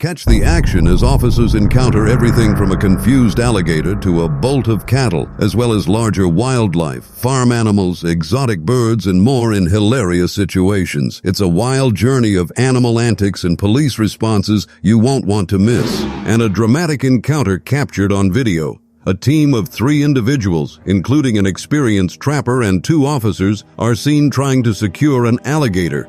Catch the action as officers encounter everything from a confused alligator to a bolt of cattle, as well as larger wildlife, farm animals, exotic birds, and more in hilarious situations. It's a wild journey of animal antics and police responses you won't want to miss. And a dramatic encounter captured on video. A team of 3 individuals, including an experienced trapper and 2 officers, are seen trying to secure an alligator.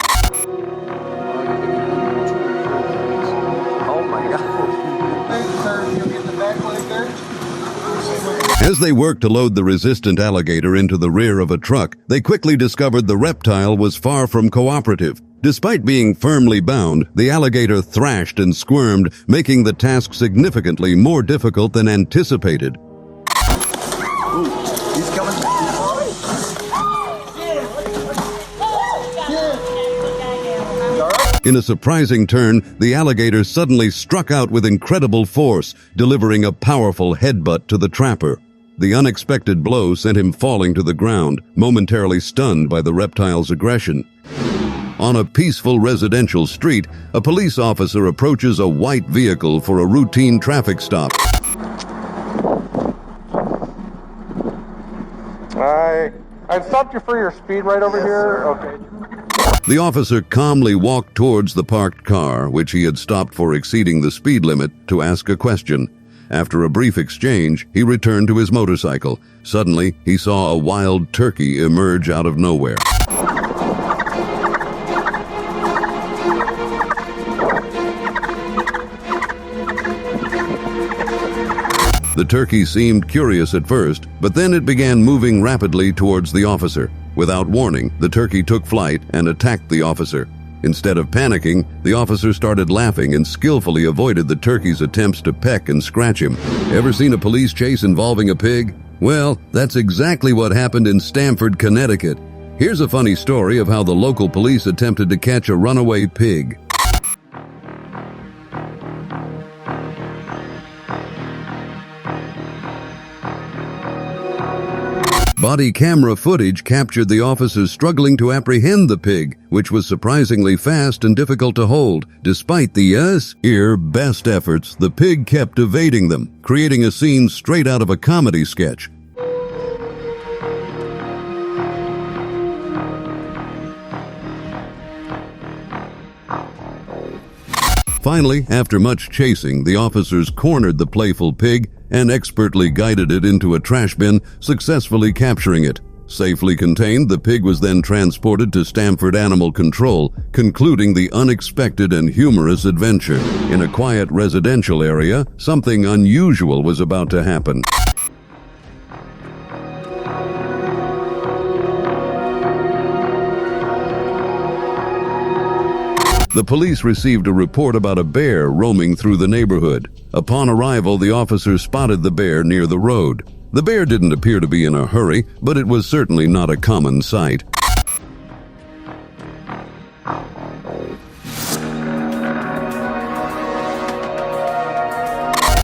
As they worked to load the resistant alligator into the rear of a truck, they quickly discovered the reptile was far from cooperative. Despite being firmly bound, the alligator thrashed and squirmed, making the task significantly more difficult than anticipated. Ooh, he's coming. In a surprising turn, the alligator suddenly struck out with incredible force, delivering a powerful headbutt to the trapper. The unexpected blow sent him falling to the ground, momentarily stunned by the reptile's aggression. On a peaceful residential street, a police officer approaches a white vehicle for a routine traffic stop. I stopped you for your speed right over here. Okay. The officer calmly walked towards the parked car, which he had stopped for exceeding the speed limit, to ask a question. After a brief exchange, he returned to his motorcycle. Suddenly, he saw a wild turkey emerge out of nowhere. The turkey seemed curious at first, but then it began moving rapidly towards the officer. Without warning, the turkey took flight and attacked the officer. Instead of panicking, the officer started laughing and skillfully avoided the turkey's attempts to peck and scratch him. Ever seen a police chase involving a pig? Well, that's exactly what happened in Stamford, Connecticut. Here's a funny story of how the local police attempted to catch a runaway pig. Body camera footage captured the officers struggling to apprehend the pig, which was surprisingly fast and difficult to hold. Despite the best efforts, the pig kept evading them, creating a scene straight out of a comedy sketch. Finally, after much chasing, the officers cornered the playful pig and expertly guided it into a trash bin, successfully capturing it. Safely contained, the pig was then transported to Stamford Animal Control, concluding the unexpected and humorous adventure. In a quiet residential area, something unusual was about to happen. The police received a report about a bear roaming through the neighborhood. Upon arrival, the officers spotted the bear near the road. The bear didn't appear to be in a hurry, but it was certainly not a common sight.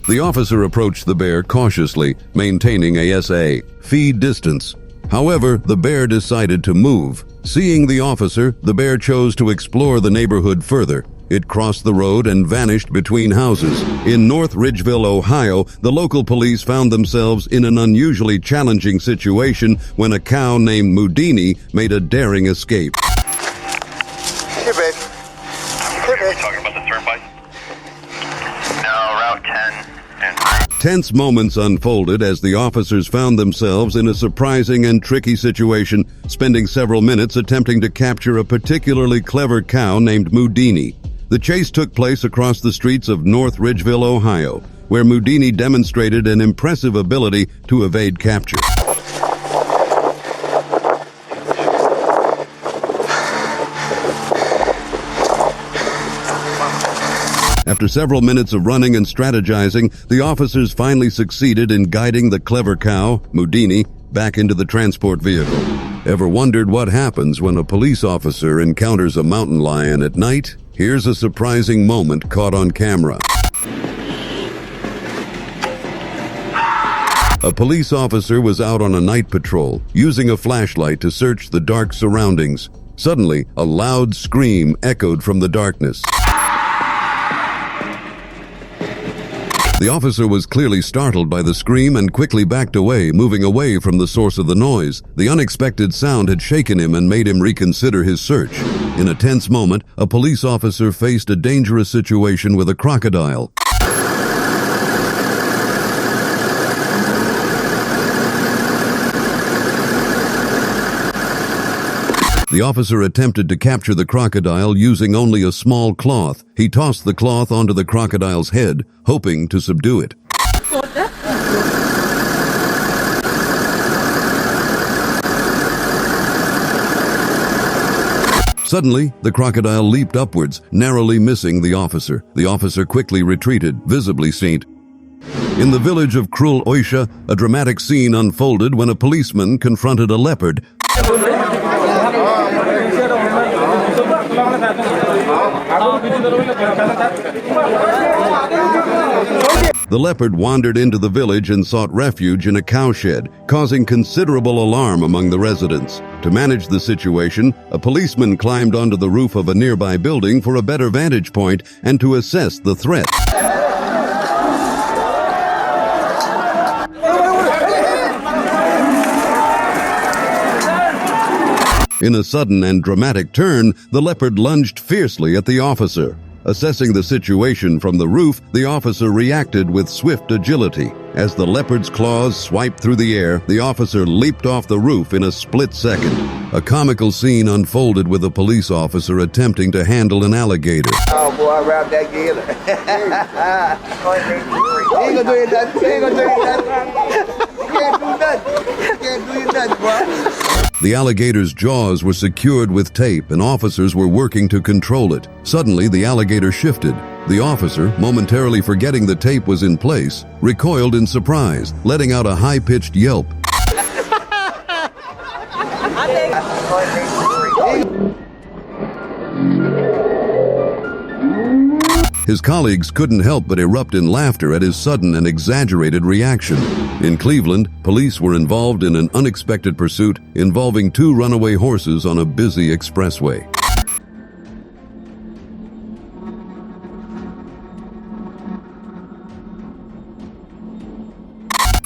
The officer approached the bear cautiously, maintaining a feed distance. However, the bear decided to move. Seeing the officer, the bear chose to explore the neighborhood further. It crossed the road and vanished between houses. In North Ridgeville, Ohio, the local police found themselves in an unusually challenging situation when a cow named Moudini made a daring escape. Hey, babe. Hey, babe. Talking about the turnpike? No, Route 10 and 9. Tense moments unfolded as the officers found themselves in a surprising and tricky situation, spending several minutes attempting to capture a particularly clever cow named Moudini. The chase took place across the streets of North Ridgeville, Ohio, where Moudini demonstrated an impressive ability to evade capture. After several minutes of running and strategizing, the officers finally succeeded in guiding the clever cow, Moudini, back into the transport vehicle. Ever wondered what happens when a police officer encounters a mountain lion at night? Here's a surprising moment caught on camera. A police officer was out on a night patrol, using a flashlight to search the dark surroundings. Suddenly, a loud scream echoed from the darkness. The officer was clearly startled by the scream and quickly backed away, moving away from the source of the noise. The unexpected sound had shaken him and made him reconsider his search. In a tense moment, a police officer faced a dangerous situation with a crocodile. The officer attempted to capture the crocodile using only a small cloth. He tossed the cloth onto the crocodile's head, hoping to subdue it. Suddenly, the crocodile leaped upwards, narrowly missing the officer. The officer quickly retreated, visibly faint. In the village of Krul Oisha, a dramatic scene unfolded when a policeman confronted a leopard. The leopard wandered into the village and sought refuge in a cowshed, causing considerable alarm among the residents. To manage the situation, a policeman climbed onto the roof of a nearby building for a better vantage point and to assess the threat. In a sudden and dramatic turn, the leopard lunged fiercely at the officer. Assessing the situation from the roof, the officer reacted with swift agility. As the leopard's claws swiped through the air, the officer leaped off the roof in a split second. A comical scene unfolded with a police officer attempting to handle an alligator. Oh boy, I wrapped that gator. He ain't gonna do you nothing. He ain't gonna do you nothing. You can't do nothing. You can't do you nothing, bro. The alligator's jaws were secured with tape and officers were working to control it. Suddenly, the alligator shifted. The officer, momentarily forgetting the tape was in place, recoiled in surprise, letting out a high-pitched yelp. His colleagues couldn't help but erupt in laughter at his sudden and exaggerated reaction. In Cleveland, police were involved in an unexpected pursuit involving 2 runaway horses on a busy expressway.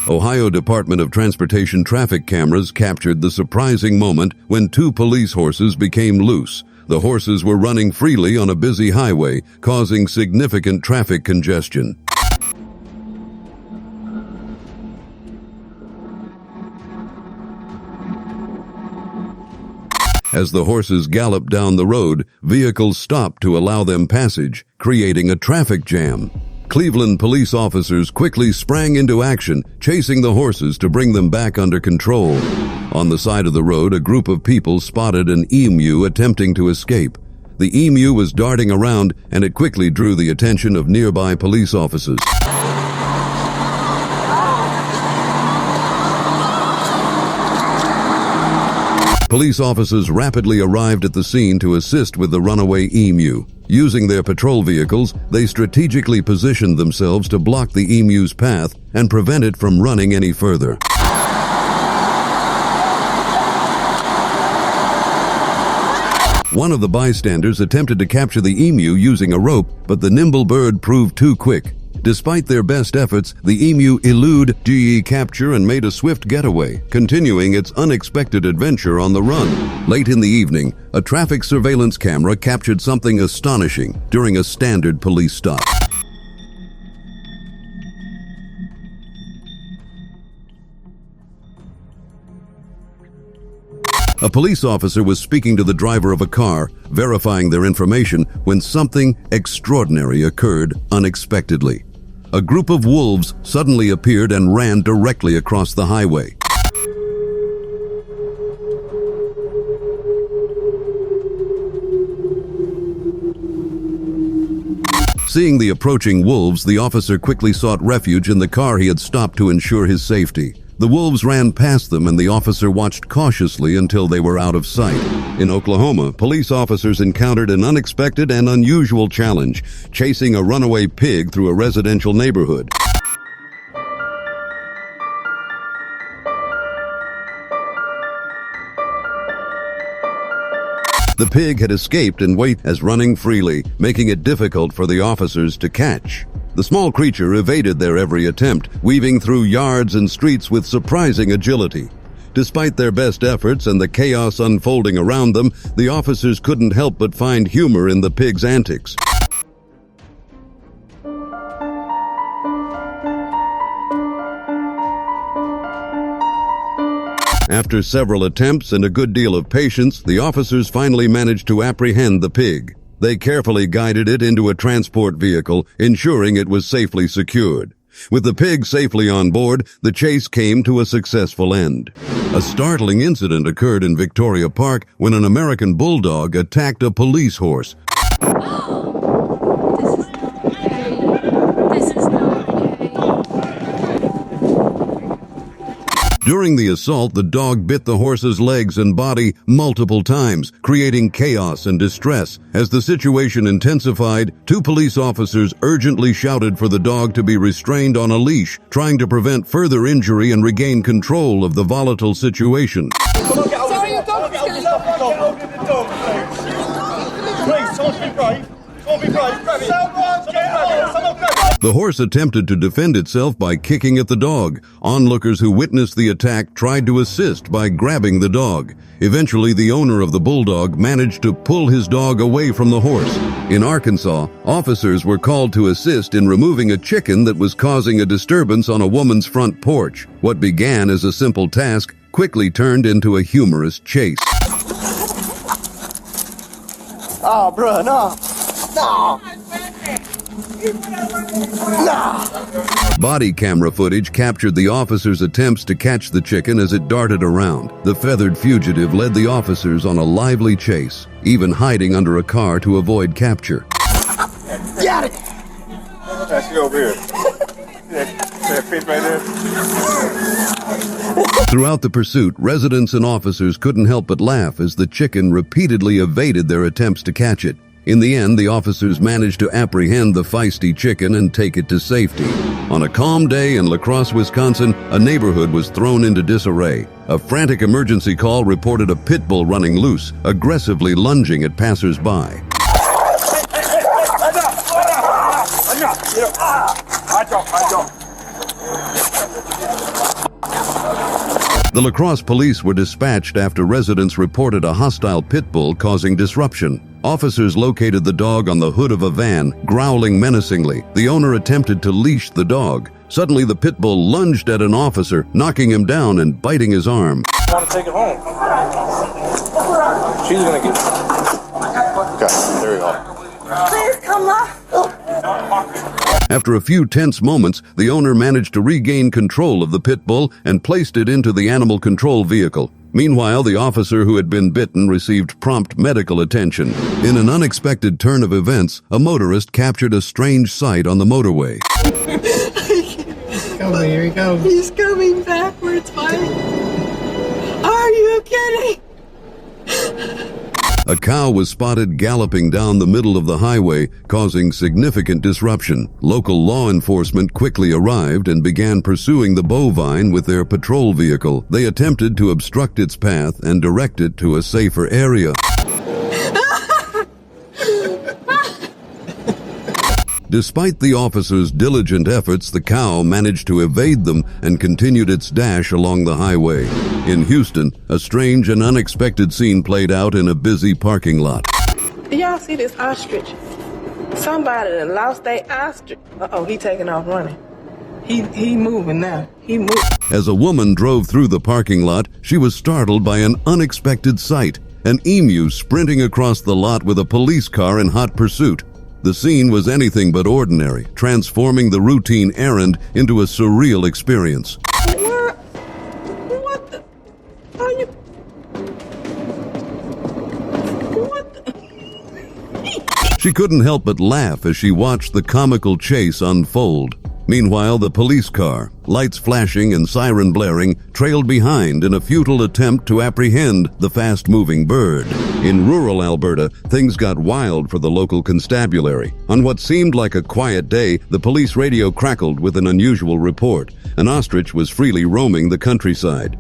Ohio Department of Transportation traffic cameras captured the surprising moment when 2 police horses became loose. The horses were running freely on a busy highway, causing significant traffic congestion. As the horses galloped down the road, vehicles stopped to allow them passage, creating a traffic jam. Cleveland police officers quickly sprang into action, chasing the horses to bring them back under control. On the side of the road, a group of people spotted an emu attempting to escape. The emu was darting around, and it quickly drew the attention of nearby police officers. Police officers rapidly arrived at the scene to assist with the runaway emu. Using their patrol vehicles, they strategically positioned themselves to block the emu's path and prevent it from running any further. One of the bystanders attempted to capture the emu using a rope, but the nimble bird proved too quick. Despite their best efforts, the emu eluded GE capture and made a swift getaway, continuing its unexpected adventure on the run. Late in the evening, a traffic surveillance camera captured something astonishing during a standard police stop. A police officer was speaking to the driver of a car, verifying their information, when something extraordinary occurred unexpectedly. A group of wolves suddenly appeared and ran directly across the highway. Seeing the approaching wolves, the officer quickly sought refuge in the car he had stopped to ensure his safety. The wolves ran past them and the officer watched cautiously until they were out of sight. In Oklahoma, police officers encountered an unexpected and unusual challenge, chasing a runaway pig through a residential neighborhood. The pig had escaped and waited as running freely, making it difficult for the officers to catch. The small creature evaded their every attempt, weaving through yards and streets with surprising agility. Despite their best efforts and the chaos unfolding around them, the officers couldn't help but find humor in the pig's antics. After several attempts and a good deal of patience, the officers finally managed to apprehend the pig. They carefully guided it into a transport vehicle, ensuring it was safely secured. With the pig safely on board, the chase came to a successful end. A startling incident occurred in Victoria Park when an American bulldog attacked a police horse. During the assault, the dog bit the horse's legs and body multiple times, creating chaos and distress. As the situation intensified, 2 police officers urgently shouted for the dog to be restrained on a leash, trying to prevent further injury and regain control of the volatile situation. Come on, get out of the dog. Get out of the dog, please, someone be brave. Someone be brave. Grab it. Someone grab it. The horse attempted to defend itself by kicking at the dog. Onlookers who witnessed the attack tried to assist by grabbing the dog. Eventually, the owner of the bulldog managed to pull his dog away from the horse. In Arkansas, officers were called to assist in removing a chicken that was causing a disturbance on a woman's front porch. What began as a simple task quickly turned into a humorous chase. Oh, bro, no. No. Body camera footage captured the officers' attempts to catch the chicken as it darted around. The feathered fugitive led the officers on a lively chase, even hiding under a car to avoid capture. Got it. That's you over here. That fish right there. Throughout the pursuit, residents and officers couldn't help but laugh as the chicken repeatedly evaded their attempts to catch it. In the end, the officers managed to apprehend the feisty chicken and take it to safety. On a calm day in La Crosse, Wisconsin, a neighborhood was thrown into disarray. A frantic emergency call reported a Pitbull running loose, aggressively lunging at passers-by. The La Crosse police were dispatched after residents reported a hostile pit bull causing disruption. Officers located the dog on the hood of a van, growling menacingly. The owner attempted to leash the dog. Suddenly, the pit bull lunged at an officer, knocking him down and biting his arm. I want to take it home. She's going to get it. Okay, there we go. Please come up. After a few tense moments, the owner managed to regain control of the pit bull and placed it into the animal control vehicle. Meanwhile, the officer who had been bitten received prompt medical attention. In an unexpected turn of events, a motorist captured a strange sight on the motorway. Here he goes. He's coming backwards, Mike. Are you kidding? A cow was spotted galloping down the middle of the highway, causing significant disruption. Local law enforcement quickly arrived and began pursuing the bovine with their patrol vehicle. They attempted to obstruct its path and direct it to a safer area. Despite the officers' diligent efforts, the cow managed to evade them and continued its dash along the highway. In Houston, a strange and unexpected scene played out in a busy parking lot. Do y'all see this ostrich? Somebody that lost their ostrich. Uh-oh, he taking off running. He moving now. He moving. As a woman drove through the parking lot, she was startled by an unexpected sight. An emu sprinting across the lot with a police car in hot pursuit. The scene was anything but ordinary, transforming the routine errand into a surreal experience. What the? Are you? What the? She couldn't help but laugh as she watched the comical chase unfold. Meanwhile, the police car, lights flashing and siren blaring, trailed behind in a futile attempt to apprehend the fast-moving bird. In rural Alberta, things got wild for the local constabulary. On what seemed like a quiet day, the police radio crackled with an unusual report. An ostrich was freely roaming the countryside.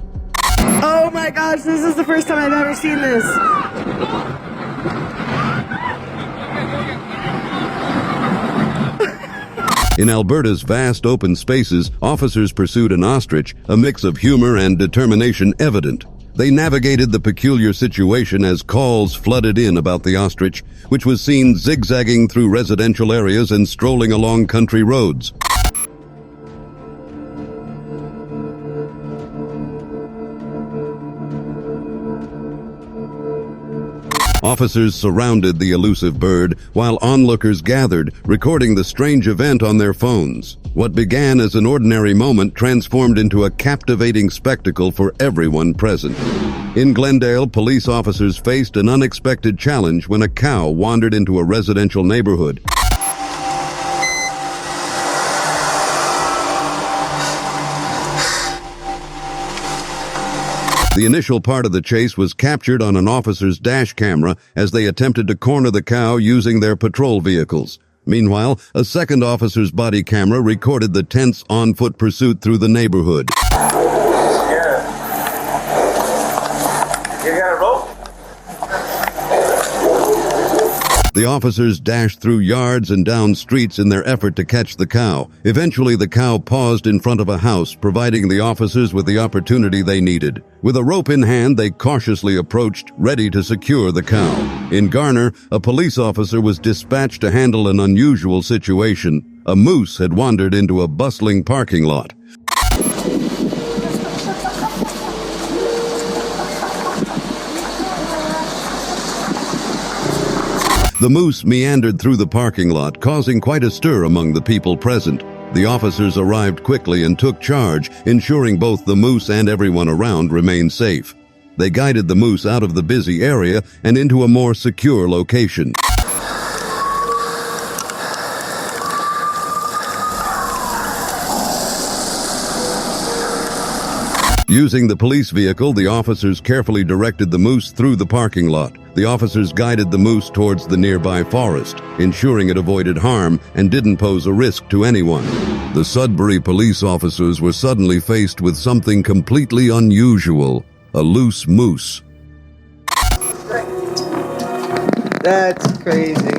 Oh my gosh, this is the first time I've ever seen this. In Alberta's vast open spaces, officers pursued an ostrich, a mix of humor and determination evident. They navigated the peculiar situation as calls flooded in about the ostrich, which was seen zigzagging through residential areas and strolling along country roads. Officers surrounded the elusive bird, while onlookers gathered, recording the strange event on their phones. What began as an ordinary moment transformed into a captivating spectacle for everyone present. In Glendale, police officers faced an unexpected challenge when a cow wandered into a residential neighborhood. The initial part of the chase was captured on an officer's dash camera as they attempted to corner the cow using their patrol vehicles. Meanwhile, a second officer's body camera recorded the tense on-foot pursuit through the neighborhood. Yeah. You got a rope? The officers dashed through yards and down streets in their effort to catch the cow. Eventually, the cow paused in front of a house, providing the officers with the opportunity they needed. With a rope in hand, they cautiously approached, ready to secure the cow. In Garner, a police officer was dispatched to handle an unusual situation. A moose had wandered into a bustling parking lot. The moose meandered through the parking lot, causing quite a stir among the people present. The officers arrived quickly and took charge, ensuring both the moose and everyone around remained safe. They guided the moose out of the busy area and into a more secure location. Using the police vehicle, the officers carefully directed the moose through the parking lot. The officers guided the moose towards the nearby forest, ensuring it avoided harm and didn't pose a risk to anyone. The Sudbury police officers were suddenly faced with something completely unusual: a loose moose. That's crazy.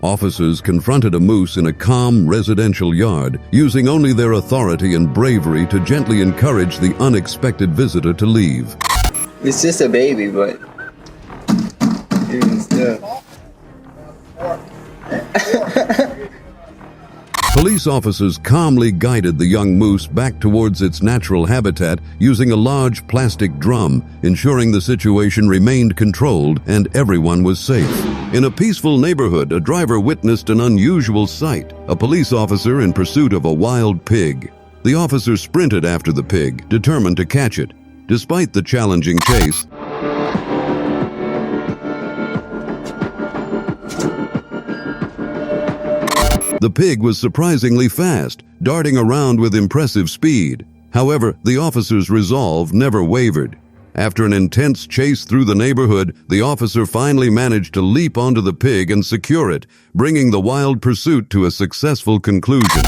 Officers confronted a moose in a calm residential yard, using only their authority and bravery to gently encourage the unexpected visitor to leave. It's just a baby, but even still. Police officers calmly guided the young moose back towards its natural habitat using a large plastic drum, ensuring the situation remained controlled and everyone was safe. In a peaceful neighborhood, a driver witnessed an unusual sight: a police officer in pursuit of a wild pig. The officer sprinted after the pig, determined to catch it. Despite the challenging chase, the pig was surprisingly fast, darting around with impressive speed. However, the officer's resolve never wavered. After an intense chase through the neighborhood, the officer finally managed to leap onto the pig and secure it, bringing the wild pursuit to a successful conclusion.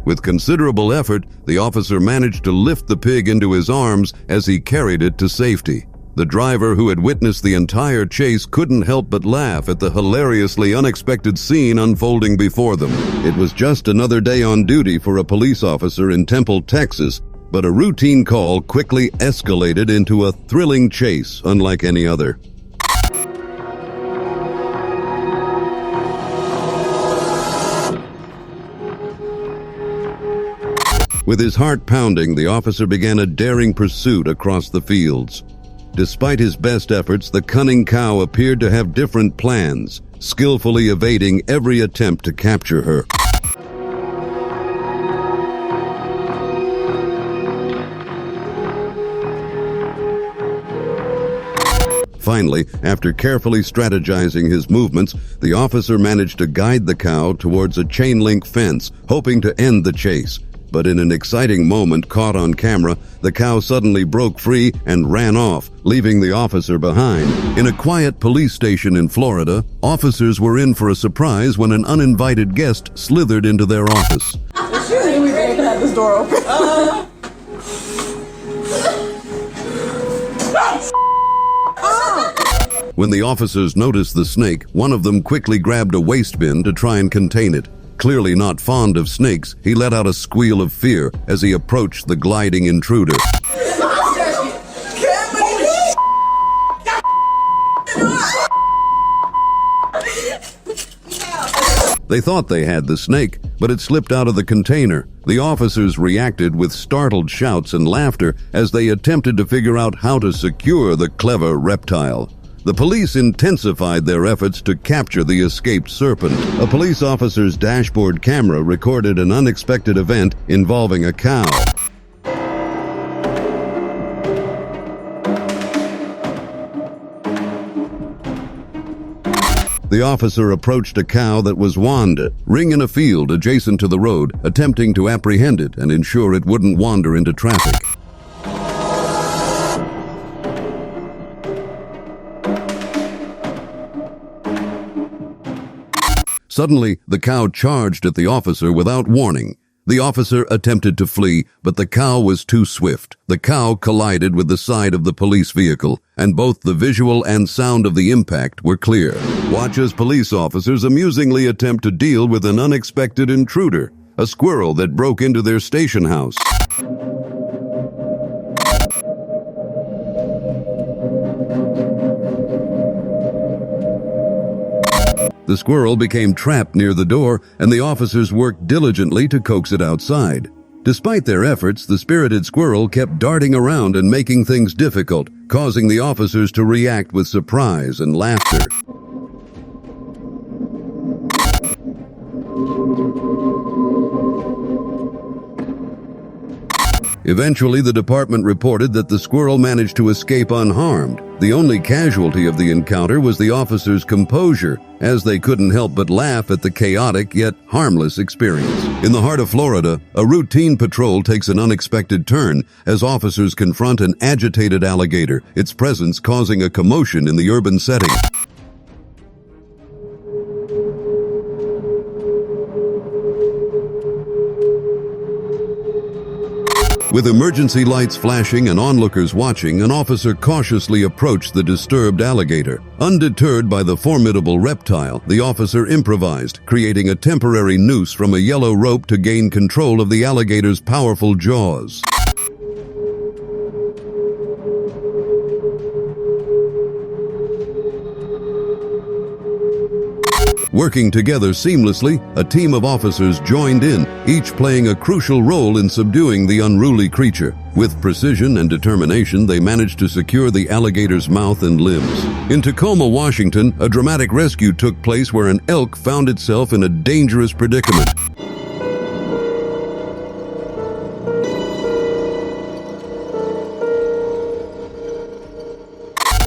With considerable effort, the officer managed to lift the pig into his arms as he carried it to safety. The driver, who had witnessed the entire chase, couldn't help but laugh at the hilariously unexpected scene unfolding before them. It was just another day on duty for a police officer in Temple, Texas, but a routine call quickly escalated into a thrilling chase unlike any other. With his heart pounding, the officer began a daring pursuit across the fields. Despite his best efforts, the cunning cow appeared to have different plans, skillfully evading every attempt to capture her. Finally, after carefully strategizing his movements, the officer managed to guide the cow towards a chain-link fence, hoping to end the chase. But in an exciting moment caught on camera, the cow suddenly broke free and ran off, leaving the officer behind. In a quiet police station in Florida, officers were in for a surprise when an uninvited guest slithered into their office. We can have this door open. When the officers noticed the snake, one of them quickly grabbed a waste bin to try and contain it. Clearly not fond of snakes, he let out a squeal of fear as he approached the gliding intruder. They thought they had the snake, but it slipped out of the container. The officers reacted with startled shouts and laughter as they attempted to figure out how to secure the clever reptile. The police intensified their efforts to capture the escaped serpent. A police officer's dashboard camera recorded an unexpected event involving a cow. The officer approached a cow that was wandering in a field adjacent to the road, attempting to apprehend it and ensure it wouldn't wander into traffic. Suddenly, the cow charged at the officer without warning. The officer attempted to flee, but the cow was too swift. The cow collided with the side of the police vehicle, and both the visual and sound of the impact were clear. Watch as police officers amusingly attempt to deal with an unexpected intruder, a squirrel that broke into their station house. The squirrel became trapped near the door, and the officers worked diligently to coax it outside. Despite their efforts, the spirited squirrel kept darting around and making things difficult, causing the officers to react with surprise and laughter. Eventually, the department reported that the squirrel managed to escape unharmed. The only casualty of the encounter was the officers' composure, as they couldn't help but laugh at the chaotic yet harmless experience. In the heart of Florida, a routine patrol takes an unexpected turn as officers confront an agitated alligator, its presence causing a commotion in the urban setting. With emergency lights flashing and onlookers watching, an officer cautiously approached the disturbed alligator. Undeterred by the formidable reptile, the officer improvised, creating a temporary noose from a yellow rope to gain control of the alligator's powerful jaws. Working together seamlessly, a team of officers joined in, each playing a crucial role in subduing the unruly creature. With precision and determination, they managed to secure the alligator's mouth and limbs. In Tacoma, Washington, a dramatic rescue took place where an elk found itself in a dangerous predicament.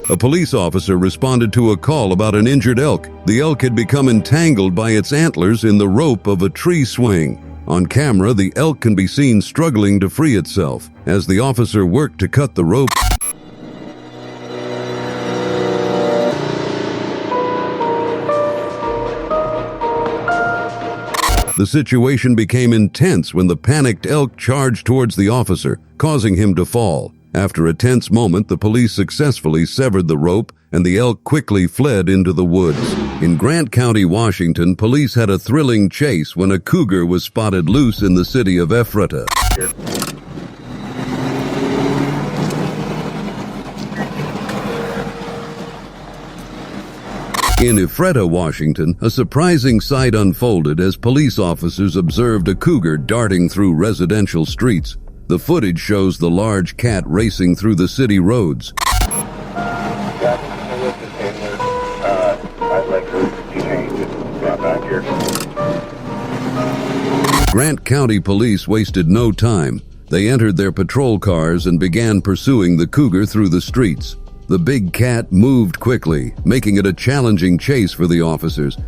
A police officer responded to a call about an injured elk. The elk had become entangled by its antlers in the rope of a tree swing. On camera, the elk can be seen struggling to free itself. As the officer worked to cut the rope, the situation became intense when the panicked elk charged towards the officer, causing him to fall. After a tense moment, the police successfully severed the rope, and the elk quickly fled into the woods. In Grant County, Washington, police had a thrilling chase when a cougar was spotted loose in the city of Ephrata. In Ephrata, Washington, a surprising sight unfolded as police officers observed a cougar darting through residential streets. The footage shows the large cat racing through the city roads. Grant County police wasted no time. They entered their patrol cars and began pursuing the cougar through the streets. The big cat moved quickly, making it a challenging chase for the officers.